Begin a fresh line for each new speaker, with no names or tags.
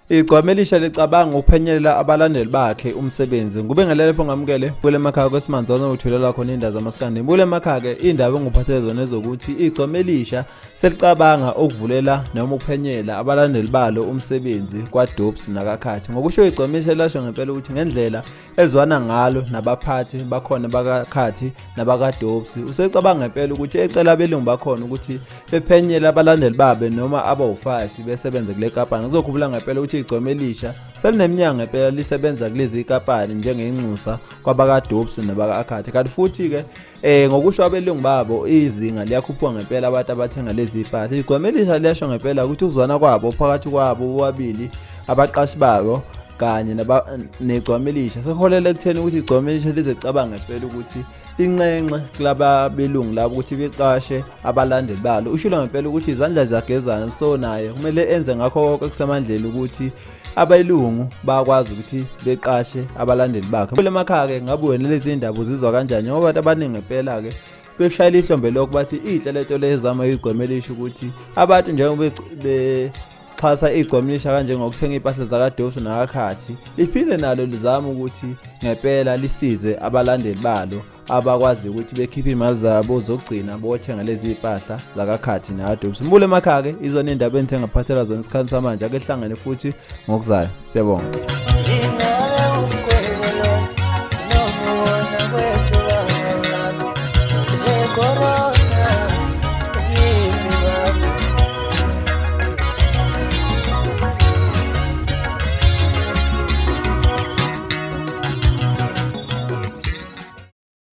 Igcokama licabanga ukuphenyelela abalandeli bakhe umsebenzi. Ngubingelele lapho ngamukele kule makhaya kwesimanzonzo uthulela khona indaba zamaskandi. Kule makhaya ke indaba enguphathele zona ezokuthi igcokama selicabanga ukuvulela noma ukuphenyela abalandeli balo umsebenzi kwaDobes nakakhathi. Ngokusho igcokama lasho ngempela ukuthi ngendlela elizwana ngalo nabaphathi bakhona bakakhathi nabakaDobes usecabanga ngempela ukuthi ecela abelungu bakhona ukuthi bephenyela abalandeli babe noma abawu5 besebenza kule kampani. Ngizokhumbula ngempela ukuthi igcokama selineminyaka ngempela lisebenza kulezi kampani njengenxusa kwabakaDobes nabakakhathi. Kanti futhi ke ngokusho abelungu babo izinga liyakhuphuka ngempela abantu abathenga lezi impahla. Igcokama liyasho ngempela ukuthi ukuzwana kwabo phakathi kwabo bobabili abaqashi babo kanye negcokama sekuholela ekutheni ukuthi igcokama lizecabanga ngempela ukuthi incenxe kulaba belungu labo ukuthi beqashe abalandeli balo. Ushilo ngempela ukuthi izandla ziyagezana, so naye kumele enze ngakho konke kusemandleni ukuthi abelungu bakwazi ukuthi beqashe abalandeli bakhe. Kule makhaya ke ngabe wena lezi indaba uzizwa kanjani? Ngoba abantu abaningi ngempela ke beshayela ihlombe lokho bathi inhleleto lezama igcokama ukuthi abantu njengoba xhasa igcokama kanje ngokuthenga impahla zakaDobes nakakhathi liphile nalo lizama ukuthi ngempela lisize abalandeli balo abakwazi ukuthi bekhiphe imali zabo zokugcina bothenga lezi impahla zakakhathi nakaDobes. Mbule makhaya ke izona indaba engithenga phathela zona isikhathi samanje ake hlangane futhi ngokuzayo. Siyabonga.